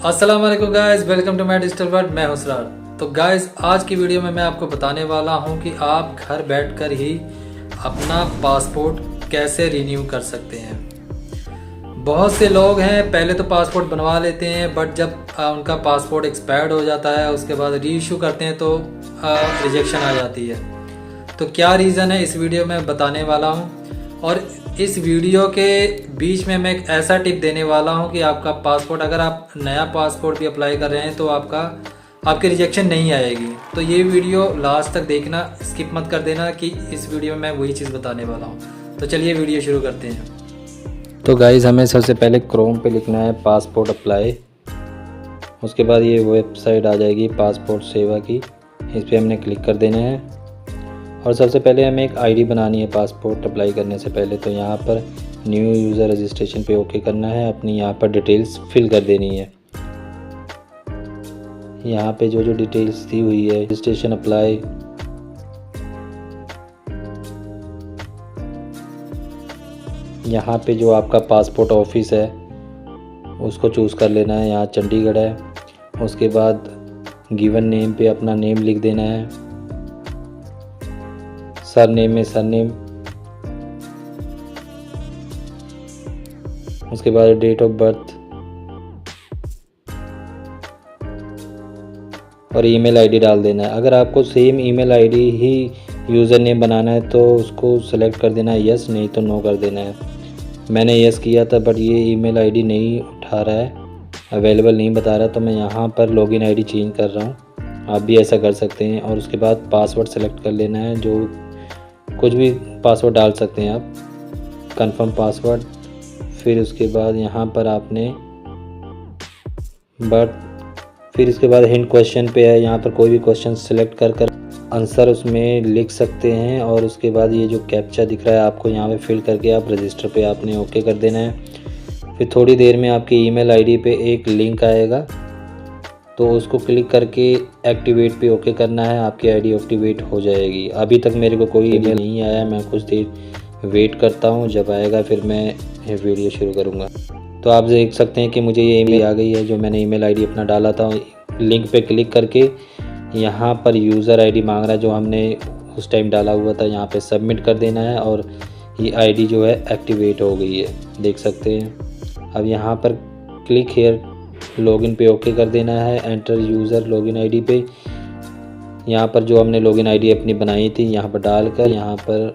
अस्सलाम वालेकुम guys, welcome to my digital world. मैं हुसरार। तो गाइस, आज की वीडियो में मैं आपको बताने वाला हूं कि आप घर बैठकर ही अपना पासपोर्ट कैसे रिन्यू कर सकते हैं। बहुत से लोग हैं पहले तो पासपोर्ट बनवा लेते हैं, बट जब उनका पासपोर्ट एक्सपायर्ड हो जाता है उसके बाद री इशू करते हैं तो रिजेक्शन आ जाती है। तो क्या रीज़न है इस वीडियो में बताने वाला हूँ, और इस वीडियो के बीच में मैं एक ऐसा टिप देने वाला हूं कि आपका पासपोर्ट, अगर आप नया पासपोर्ट भी अप्लाई कर रहे हैं तो आपकी रिजेक्शन नहीं आएगी। तो ये वीडियो लास्ट तक देखना, स्किप मत कर देना कि इस वीडियो में मैं वही चीज़ बताने वाला हूं। तो चलिए वीडियो शुरू करते हैं। तो गाइज़, हमें सबसे पहले क्रोम पे लिखना है पासपोर्ट अप्लाई। उसके बाद ये वेबसाइट आ जाएगी पासपोर्ट सेवा की, इस पर हमने क्लिक कर देना है। और सबसे पहले हमें एक आईडी बनानी है पासपोर्ट अप्लाई करने से पहले। तो यहाँ पर न्यू यूज़र रजिस्ट्रेशन पे ओके करना है, अपनी यहाँ पर डिटेल्स फिल कर देनी है। यहाँ पे जो डिटेल्स दी हुई है, रजिस्ट्रेशन अप्लाई, यहाँ पे जो आपका पासपोर्ट ऑफिस है उसको चूज़ कर लेना है। यहाँ चंडीगढ़ है। उसके बाद गिवन नेम पे अपना नेम लिख देना है, सरनेम में सरनेम, उसके बाद डेट ऑफ बर्थ और ईमेल आईडी डाल देना है। अगर आपको सेम ईमेल आईडी ही यूज़र नेम बनाना है तो उसको सेलेक्ट कर देना है यस, नहीं तो नो कर देना है। मैंने यस किया था बट ये ईमेल आईडी नहीं उठा रहा है, अवेलेबल नहीं बता रहा, तो मैं यहाँ पर लॉगिन आईडी चेंज कर रहा हूँ। आप भी ऐसा कर सकते हैं। और उसके बाद पासवर्ड सेलेक्ट कर लेना है, जो कुछ भी पासवर्ड डाल सकते हैं आप, कंफर्म पासवर्ड। फिर उसके बाद यहाँ पर आपने फिर इसके बाद हिंट क्वेश्चन पे है, यहाँ पर कोई भी क्वेश्चन सेलेक्ट कर आंसर उसमें लिख सकते हैं। और उसके बाद ये जो कैप्चा दिख रहा है आपको यहाँ पे फिल करके आप रजिस्टर पे आपने ओके कर देना है। फिर थोड़ी देर में आपकी ईमेल आईडी पे एक लिंक आएगा, तो उसको क्लिक करके एक्टिवेट पे ओके करना है, आपकी आईडी एक्टिवेट हो जाएगी। अभी तक मेरे को कोई ईमेल नहीं आया, मैं कुछ देर वेट करता हूँ, जब आएगा फिर मैं ये वीडियो शुरू करूँगा। तो आप देख सकते हैं कि मुझे ये ईमेल आ गई है, जो मैंने ईमेल आईडी अपना डाला था। लिंक पे क्लिक करके यहाँ पर यूज़र आईडी मांग रहा है जो हमने उस टाइम डाला हुआ था, यहाँ पे सबमिट कर देना है और ये आईडी जो है एक्टिवेट हो गई है, देख सकते हैं। अब यहाँ पर क्लिक हेयर लॉगिन पे ओके कर देना है, एंटर यूज़र लॉगिन आईडी पे। यहाँ पर जो हमने लॉगिन आईडी अपनी बनाई थी यहाँ पर डालकर यहाँ पर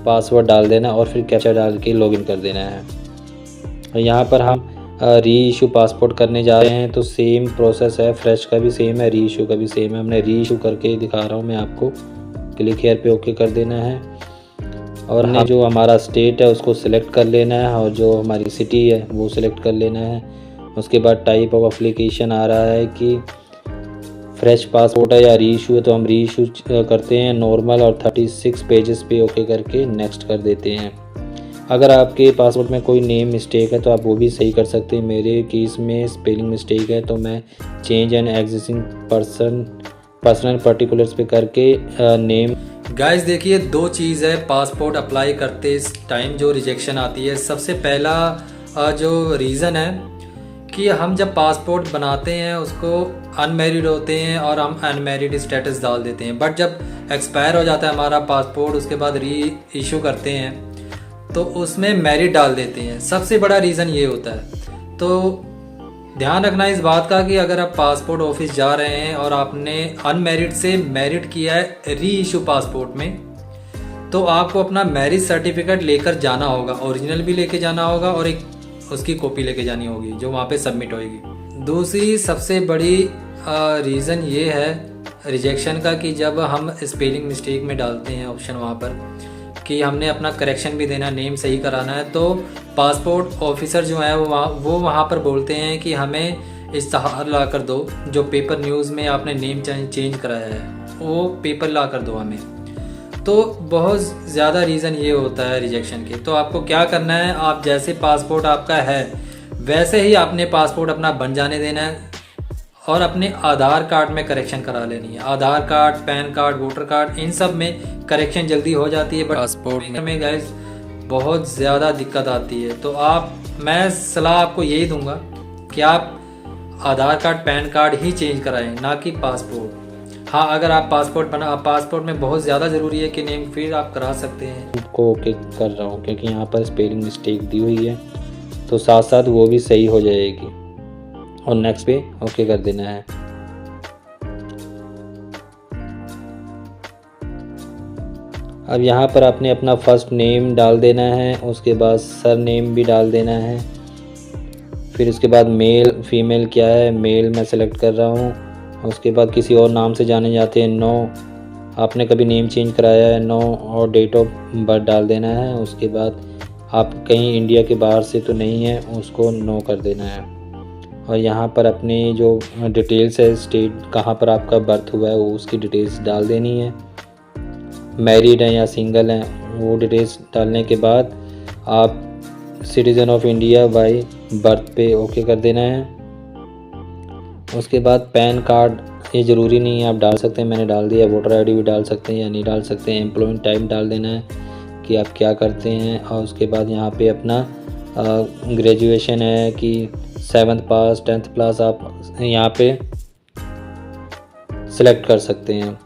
पासवर्ड डाल देना और फिर कैप्चा डाल के लॉगिन कर देना है। और यहाँ पर हम री इशू पासपोर्ट करने जा रहे हैं, तो सेम प्रोसेस है, फ्रेश का भी सेम है, री इशू का भी सेम है। हमने री इशू करके दिखा रहा हूँ मैं आपको। क्लिक हेयर पे ओके कर देना है और हमने जो हमारा स्टेट है उसको सिलेक्ट कर लेना है और जो हमारी सिटी है वो सिलेक्ट कर लेना है। उसके बाद टाइप ऑफ एप्लीकेशन आ रहा है कि फ्रेश पासपोर्ट है या री इशू है, तो हम री इशू करते हैं नॉर्मल और 36 पेजेस पे ओके करके नेक्स्ट कर देते हैं। अगर आपके पासपोर्ट में कोई नेम मिस्टेक है तो आप वो भी सही कर सकते हैं। मेरे केस में स्पेलिंग मिस्टेक है, तो मैं change and existing personal particulars पे करके नेम। गाइस देखिए, दो चीज़ है पासपोर्ट अप्लाई करते इस टाइम जो रिजेक्शन आती है। सबसे पहला जो रीज़न है कि हम जब पासपोर्ट बनाते हैं उसको अनमैरिड होते हैं और हम अनमैरिड स्टेटस डाल देते हैं, बट जब एक्सपायर हो जाता है हमारा पासपोर्ट उसके बाद री इशू करते हैं तो उसमें मैरिड डाल देते हैं। सबसे बड़ा रीज़न ये होता है। तो ध्यान रखना इस बात का कि अगर आप पासपोर्ट ऑफिस जा रहे हैं और आपने अनमैरिड से मैरिड किया है री इशू पासपोर्ट में, तो आपको अपना मैरिज सर्टिफिकेट लेकर जाना होगा, ओरिजिनल भी लेके जाना होगा और एक उसकी कॉपी लेके जानी होगी जो वहाँ पे सबमिट होएगी। दूसरी सबसे बड़ी रीज़न ये है रिजेक्शन का कि जब हम स्पेलिंग मिस्टेक में डालते हैं ऑप्शन वहाँ पर कि हमने अपना करेक्शन भी देना, नेम सही कराना है, तो पासपोर्ट ऑफिसर जो है वो वहाँ पर बोलते हैं कि हमें इश्तहार ला कर दो, जो पेपर न्यूज़ में आपने नेम चेंज कराया है वो पेपर ला कर दो हमें। तो बहुत ज़्यादा रीज़न ये होता है रिजेक्शन के। तो आपको क्या करना है, आप जैसे पासपोर्ट आपका है वैसे ही आपने पासपोर्ट अपना बन जाने देना है और अपने आधार कार्ड में करेक्शन करा लेनी है। Aadhaar card, PAN card, voter card, इन सब में करेक्शन जल्दी हो जाती है, बट पासपोर्ट में गाइस बहुत ज़्यादा दिक्कत आती है। तो मैं सलाह आपको यही दूंगा कि आप आधार कार्ड पैन कार्ड ही चेंज कराएं, ना कि पासपोर्ट। हाँ, अगर आप पासपोर्ट में बहुत ज़्यादा ज़रूरी है कि नेम, फिर आप करा सकते हैं। को ओके कर रहा हूँ क्योंकि यहाँ पर स्पेलिंग मिस्टेक दी हुई है, तो साथ साथ वो भी सही हो जाएगी। और नेक्स्ट पे ओके कर देना है। अब यहाँ पर आपने अपना फर्स्ट नेम डाल देना है, उसके बाद सर नेम भी डाल देना है। फिर उसके बाद मेल फीमेल क्या है, मेल मैं सेलेक्ट कर रहा हूँ। उसके बाद किसी और नाम से जाने जाते हैं, नो। आपने कभी नेम चेंज कराया है, नो। और डेट ऑफ बर्थ डाल देना है। उसके बाद आप कहीं इंडिया के बाहर से तो नहीं है, उसको नो कर देना है। और यहाँ पर अपनी जो डिटेल्स है, स्टेट कहाँ पर आपका बर्थ हुआ है, उसकी डिटेल्स डाल देनी है। मैरिड हैं या सिंगल हैं, वो डिटेल्स डालने के बाद आप citizen of India by birth पे ओके कर देना है। उसके बाद पैन कार्ड, ये ज़रूरी नहीं है, आप डाल सकते हैं, मैंने डाल दिया। वोटर आईडी भी डाल सकते हैं या नहीं डाल सकते हैं। एम्प्लॉयमेंट टाइप डाल देना है कि आप क्या करते हैं। और उसके बाद यहाँ पे अपना ग्रेजुएशन है कि 7th पास 10th क्लास आप यहाँ पे सिलेक्ट कर सकते हैं।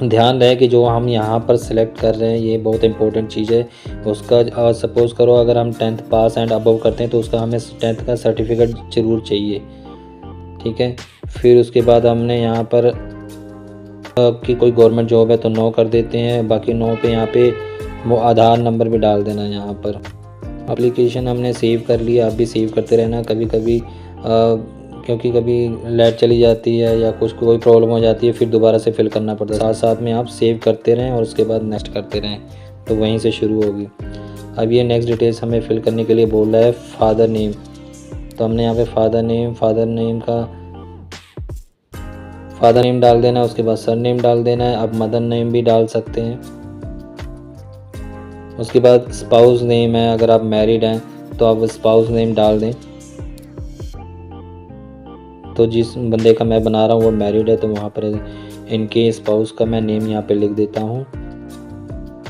ध्यान रहे कि जो हम यहाँ पर सिलेक्ट कर रहे हैं ये बहुत इंपॉर्टेंट चीज़ है। उसका सपोज़ करो अगर हम 10th पास एंड अबव करते हैं तो उसका हमें 10th का सर्टिफिकेट ज़रूर चाहिए, ठीक है। फिर उसके बाद हमने यहाँ पर कि कोई गवर्नमेंट जॉब है तो नो कर देते हैं। बाकी नो पे यहाँ पे वो आधार नंबर भी डाल देना है। यहाँ पर एप्लीकेशन हमने सेव कर लिया, आप भी सेव करते रहना। कभी कभी क्योंकि कभी लाइट चली जाती है या कुछ कोई प्रॉब्लम हो जाती है, फिर दोबारा से फिल करना पड़ता है। साथ साथ में आप सेव करते रहें और उसके बाद नेक्स्ट करते रहें, तो वहीं से शुरू होगी। अब ये नेक्स्ट डिटेल्स हमें फिल करने के लिए बोल रहा है फादर नेम, तो हमने यहाँ पे फादर नेम डाल देना है। उसके बाद सर नेम डाल देना है। अब मदर नेम भी डाल सकते हैं। उसके बाद स्पाउस नेम है, अगर आप मैरिड हैं तो आप स्पाउस नेम डाल दें। तो जिस बंदे का मैं बना रहा हूँ वो मैरिड है, तो वहाँ पर इनके स्पाउस का मैं नेम यहाँ पे लिख देता हूँ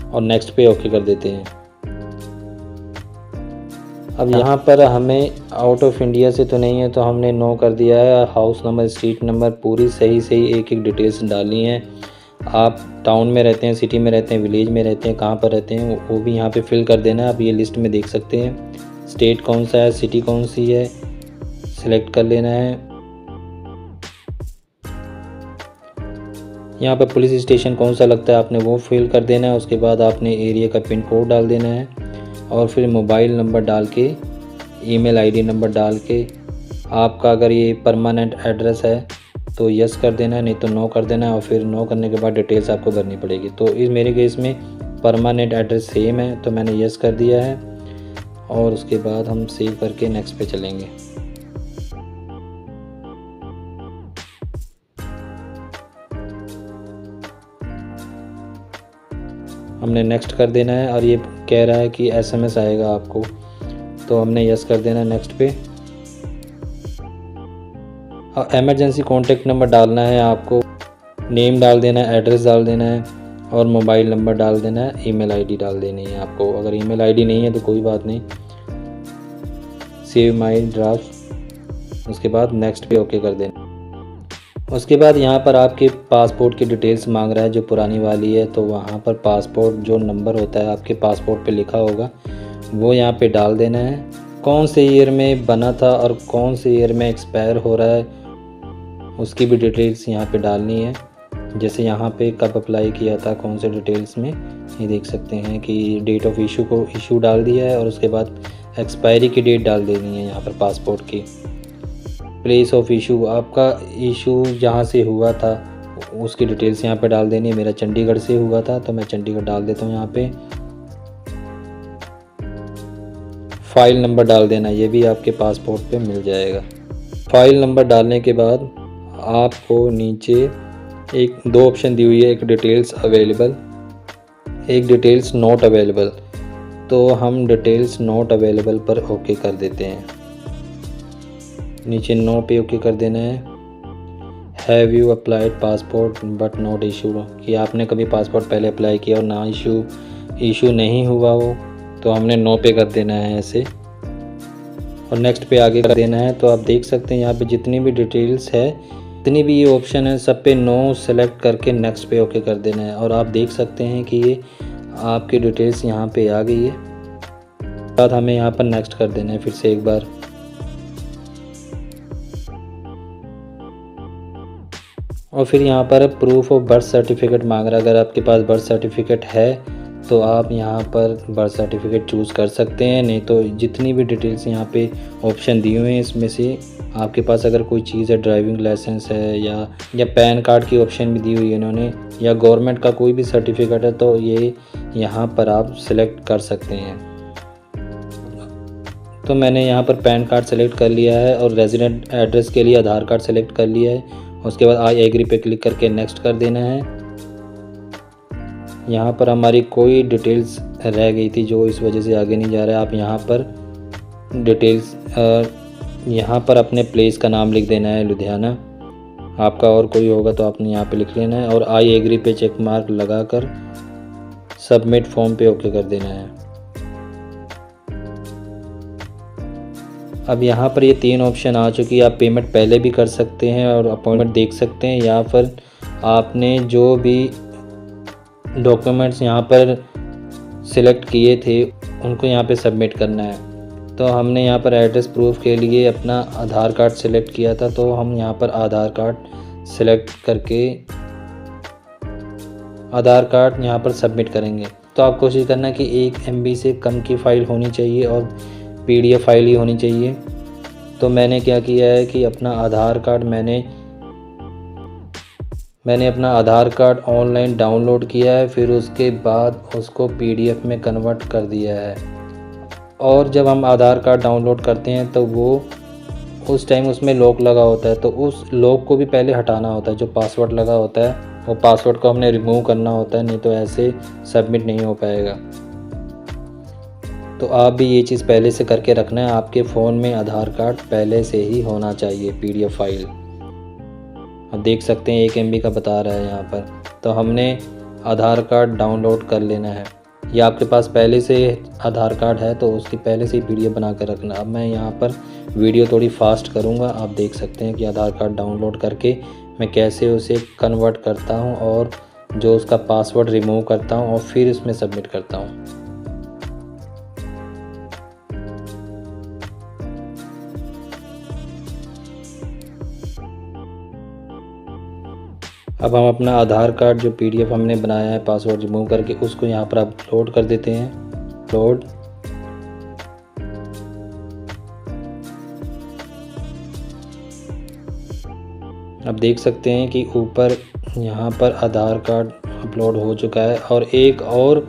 और नेक्स्ट पे ओके कर देते हैं। अब यहाँ पर हमें आउट ऑफ इंडिया से तो नहीं है, तो हमने नो कर दिया है। हाउस नंबर, स्ट्रीट नंबर पूरी सही एक एक डिटेल्स डालनी है। आप टाउन में रहते हैं, सिटी में रहते हैं, विलेज में रहते हैं, कहाँ पर रहते हैं वो भी यहाँ पे फिल कर देना है। आप ये लिस्ट में देख सकते हैं। स्टेट कौन सा है, सिटी कौन सी है, सिलेक्ट कर लेना है। यहाँ पर पुलिस स्टेशन कौन सा लगता है आपने वो फिल कर देना है। उसके बाद आपने एरिया का पिन कोड डाल देना है और फिर मोबाइल नंबर डाल के, ईमेल आईडी नंबर डाल के, आपका अगर ये परमानेंट एड्रेस है तो यस कर देना है, नहीं तो नो कर देना है। और फिर नो करने के बाद डिटेल्स आपको भरनी पड़ेगी। तो इस मेरे केस में परमानेंट एड्रेस सेम है तो मैंने यस कर दिया है। और उसके बाद हम सेव करके नेक्स्ट पे चलेंगे। हमने नेक्स्ट कर देना है और ये कह रहा है कि SMS आएगा आपको, तो हमने यस कर देना है नेक्स्ट पे। और एमरजेंसी कॉन्टैक्ट नंबर डालना है आपको, नेम डाल देना है, एड्रेस डाल देना है और मोबाइल नंबर डाल देना है, ईमेल आईडी डाल देनी है आपको। अगर ईमेल आईडी नहीं है तो कोई बात नहीं, सेव माई ड्राफ्ट। उसके बाद नेक्स्ट पे ओके कर देना। उसके बाद यहाँ पर आपके पासपोर्ट की डिटेल्स मांग रहा है जो पुरानी वाली है, तो वहाँ पर पासपोर्ट जो नंबर होता है आपके पासपोर्ट पे लिखा होगा वो यहाँ पे डाल देना है। कौन से ईयर में बना था और कौन से ईयर में एक्सपायर हो रहा है उसकी भी डिटेल्स यहाँ पे डालनी है। जैसे यहाँ पे कब अप्लाई किया था, कौन से डिटेल्स में, ये देख सकते हैं कि डेट ऑफ इशू को इशू डाल दिया है और उसके बाद एक्सपायरी की डेट डाल देनी है यहाँ पर पासपोर्ट की। प्लेस ऑफ इशू, आपका इशू जहाँ से हुआ था उसकी डिटेल्स यहाँ पे डाल देनी है। मेरा चंडीगढ़ से हुआ था तो मैं चंडीगढ़ डाल देता हूँ यहाँ पे। फाइल नंबर डाल देना, ये भी आपके पासपोर्ट पे मिल जाएगा। फाइल नंबर डालने के बाद आपको नीचे एक दो ऑप्शन दी हुई है, एक डिटेल्स अवेलेबल, एक डिटेल्स नॉट अवेलेबल। तो हम डिटेल्स नॉट अवेलेबल पर ओके कर देते हैं। नीचे नो पे ओके कर देना है। Have you applied passport but not issue, कि आपने कभी पासपोर्ट पहले अप्लाई किया और ना इशू नहीं हुआ हो, तो हमने नो पे कर देना है ऐसे। और नेक्स्ट पे आगे कर देना है। तो आप देख सकते हैं यहाँ पे जितनी भी डिटेल्स है, जितनी भी ये ऑप्शन है, सब पे नो सेलेक्ट करके नेक्स्ट पे ओके कर देना है। और आप देख सकते हैं कि ये आपकी डिटेल्स यहाँ पे आ गई है। बाद हमें यहाँ पर नेक्स्ट कर देना है फिर से एक बार। और फिर यहाँ पर प्रूफ ऑफ बर्थ सर्टिफिकेट मांग रहा है। अगर आपके पास बर्थ सर्टिफिकेट है तो आप यहाँ पर बर्थ सर्टिफिकेट चूज़ कर सकते हैं, नहीं तो जितनी भी डिटेल्स यहाँ पे ऑप्शन दिए हुए हैं इसमें से आपके पास अगर कोई चीज़ है, ड्राइविंग लाइसेंस है या पैन कार्ड की ऑप्शन भी दी हुई है इन्होंने, या गवर्नमेंट का कोई भी सर्टिफिकेट है, तो ये यहाँ पर आप सिलेक्ट कर सकते हैं। तो मैंने यहाँ पर पैन कार्ड सेलेक्ट कर लिया है और रेजिडेंट एड्रेस के लिए आधार कार्ड सेलेक्ट कर लिया है। उसके बाद आई एग्री पे क्लिक करके नेक्स्ट कर देना है। यहाँ पर हमारी कोई डिटेल्स रह गई थी जो इस वजह से आगे नहीं जा रहा है। आप यहाँ पर डिटेल्स यहाँ पर अपने प्लेस का नाम लिख देना है, लुधियाना। आपका और कोई होगा तो आपने यहाँ पे लिख लेना है और आई एग्री पे चेक मार्क लगाकर सबमिट फॉर्म पे ओके कर देना है। अब यहाँ पर ये 3 ऑप्शन आ चुकी है। आप पेमेंट पहले भी कर सकते हैं और अपॉइंटमेंट देख सकते हैं, या फिर आपने जो भी डॉक्यूमेंट्स यहाँ पर सिलेक्ट किए थे उनको यहाँ पे सबमिट करना है। तो हमने यहाँ पर एड्रेस प्रूफ के लिए अपना आधार कार्ड सिलेक्ट किया था, तो हम यहाँ पर आधार कार्ड सिलेक्ट करके आधार कार्ड यहाँ पर सबमिट करेंगे। तो आप कोशिश करना कि 1 MB से कम की फ़ाइल होनी चाहिए और PDF फाइल ही होनी चाहिए। तो मैंने क्या किया है कि अपना आधार कार्ड मैंने अपना आधार कार्ड ऑनलाइन डाउनलोड किया है, फिर उसके बाद उसको PDF में कन्वर्ट कर दिया है। और जब हम आधार कार्ड डाउनलोड करते हैं तो वो उस टाइम उसमें लॉक लगा होता है, तो उस लॉक को भी पहले हटाना होता है। जो पासवर्ड लगा होता है वो पासवर्ड को हमने रिमूव करना होता है, नहीं तो ऐसे सबमिट नहीं हो पाएगा। तो आप भी ये चीज़ पहले से करके रखना है। आपके फ़ोन में आधार कार्ड पहले से ही होना चाहिए, PDF फाइल। अब देख सकते हैं 1 MB का बता रहा है यहाँ पर। तो हमने आधार कार्ड डाउनलोड कर लेना है, या आपके पास पहले से आधार कार्ड है तो उसकी पहले से ही PDF बना कर रखना। अब मैं यहाँ पर वीडियो थोड़ी फास्ट करूँगा। आप देख सकते हैं कि आधार कार्ड डाउनलोड करके मैं कैसे उसे कन्वर्ट करता हूँ और जो उसका पासवर्ड रिमूव करता हूँ और फिर इसमें सबमिट करता हूँ। अब हम अपना आधार कार्ड जो PDF हमने बनाया है पासवर्ड रिमूव करके, उसको यहाँ पर अपलोड कर देते हैं। अपलोड। अब देख सकते हैं कि ऊपर यहाँ पर आधार कार्ड अपलोड हो चुका है और एक और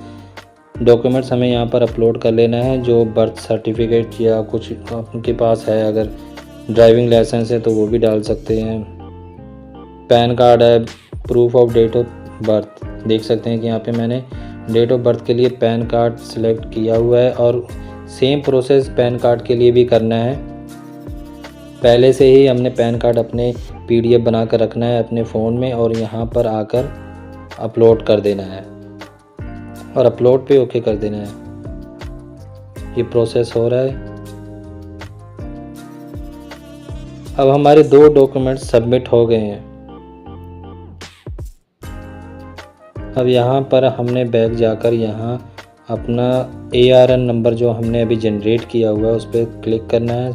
डॉक्यूमेंट्स हमें यहाँ पर अपलोड कर लेना है, जो बर्थ सर्टिफिकेट या कुछ आपके पास है। अगर ड्राइविंग लाइसेंस है तो वो भी डाल सकते हैं, पैन कार्ड है, proof of date of birth. देख सकते हैं कि यहाँ पे मैंने डेट ऑफ बर्थ के लिए पैन कार्ड सिलेक्ट किया हुआ है और सेम प्रोसेस पैन कार्ड के लिए भी करना है। पहले से ही हमने पैन कार्ड अपने PDF बना कर रखना है अपने फ़ोन में और यहाँ पर आकर अपलोड कर देना है और अपलोड पे ओके कर देना है। ये प्रोसेस हो रहा है। अब हमारे 2 डॉक्यूमेंट्स सबमिट हो गए हैं। अब यहाँ पर हमने बैक जाकर यहाँ अपना ARN नंबर जो हमने अभी जनरेट किया हुआ है उस पर क्लिक करना है।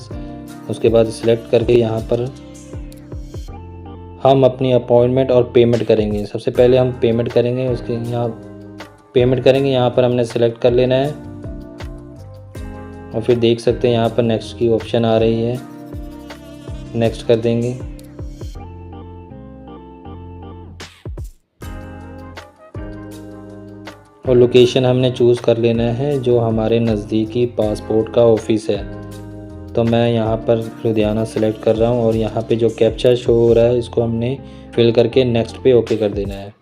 उसके बाद सिलेक्ट करके यहाँ पर हम अपनी अपॉइंटमेंट और पेमेंट करेंगे। सबसे पहले हम पेमेंट करेंगे, उसके यहाँ पेमेंट करेंगे। यहाँ पर हमने सेलेक्ट कर लेना है और फिर देख सकते हैं यहाँ पर नेक्स्ट की ऑप्शन आ रही है, नेक्स्ट कर देंगे। और लोकेशन हमने चूज़ कर लेना है जो हमारे नज़दीकी पासपोर्ट का ऑफिस है। तो मैं यहाँ पर लुधियाना सेलेक्ट कर रहा हूँ और यहाँ पे जो कैप्चा शो हो रहा है इसको हमने फिल करके नेक्स्ट पे ओके कर देना है।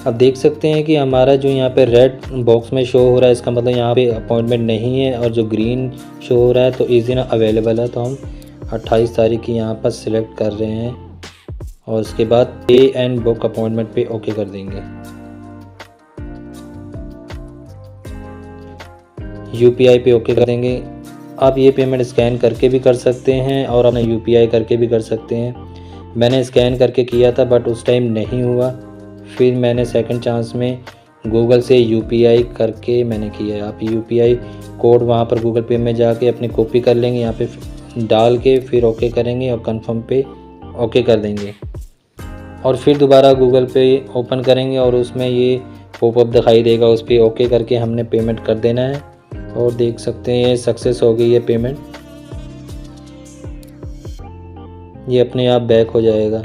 अब देख सकते हैं कि हमारा जो यहाँ पे रेड बॉक्स में शो हो रहा है इसका मतलब यहाँ पे अपॉइंटमेंट नहीं है, और जो ग्रीन शो हो रहा है तो इज़ इन अवेलेबल है। तो हम 28 तारीख की यहाँ पर सिलेक्ट कर रहे हैं और उसके बाद पे एंड बुक अपॉइंटमेंट पे ओके कर देंगे। यूपीआई पे ओके कर देंगे। आप ये पेमेंट स्कैन करके भी कर सकते हैं और अपना यूपीआई करके भी कर सकते हैं। मैंने स्कैन करके किया था बट उस टाइम नहीं हुआ, फिर मैंने सेकंड चांस में गूगल से यूपीआई करके मैंने किया। आप यूपीआई कोड वहाँ पर गूगल पे में जाके अपनी कॉपी कर लेंगे, यहाँ पे डाल के फिर ओके करेंगे और कंफर्म पे ओके कर देंगे। और फिर दोबारा गूगल पे ओपन करेंगे और उसमें ये पॉपअप दिखाई देगा, उस पर ओके करके हमने पेमेंट कर देना है। और देख सकते हैं ये सक्सेस हो गई है पेमेंट, ये अपने आप बैक हो जाएगा।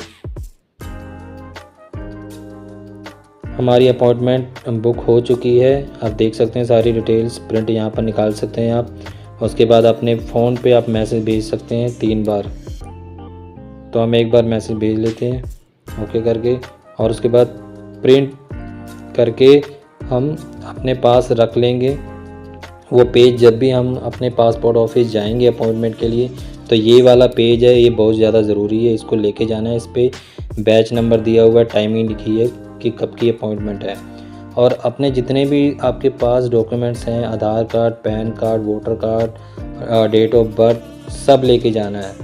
हमारी अपॉइंटमेंट बुक हो चुकी है। आप देख सकते हैं सारी डिटेल्स प्रिंट यहाँ पर निकाल सकते हैं आप। उसके बाद अपने फ़ोन पे आप मैसेज भेज सकते हैं 3 बार। तो हम एक बार मैसेज भेज लेते हैं ओके करके, और उसके बाद प्रिंट करके हम अपने पास रख लेंगे वो पेज। जब भी हम अपने पासपोर्ट ऑफिस जाएंगे अपॉइंटमेंट के लिए तो ये वाला पेज है, ये बहुत ज़्यादा ज़रूरी है, इसको लेके जाना है। इस पर बैच नंबर दिया हुआ है, टाइमिंग लिखी है कि कब की अपॉइंटमेंट है। और अपने जितने भी आपके पास डॉक्यूमेंट्स हैं, Aadhaar card, PAN card, voter card, date of birth, सब लेके जाना है,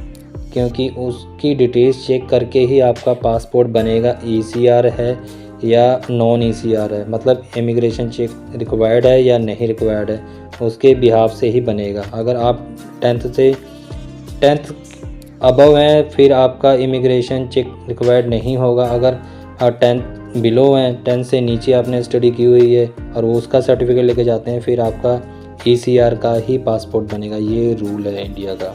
क्योंकि उसकी डिटेल्स चेक करके ही आपका पासपोर्ट बनेगा। ECR है या नॉन ECR है, मतलब इमिग्रेशन चेक रिक्वायर्ड है या नहीं रिक्वायर्ड है, उसके बिहाफ से ही बनेगा। अगर आप 10th अबव हैं फिर आपका इमिग्रेशन चेक रिक्वायर्ड नहीं होगा। अगर 10th बिलो हैं, 10 से नीचे आपने स्टडी की हुई है और वो उसका सर्टिफिकेट लेके जाते हैं, फिर आपका ECR का ही पासपोर्ट बनेगा। ये रूल है इंडिया का।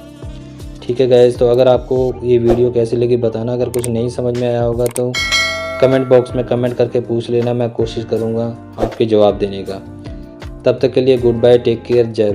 ठीक है गाइस, तो अगर आपको ये वीडियो कैसी लगी बताना। अगर कुछ नहीं समझ में आया होगा तो कमेंट बॉक्स में कमेंट करके पूछ लेना, मैं कोशिश करूँगा आपके जवाब देने का। तब तक के लिए गुड बाय, टेक केयर, जय भारत।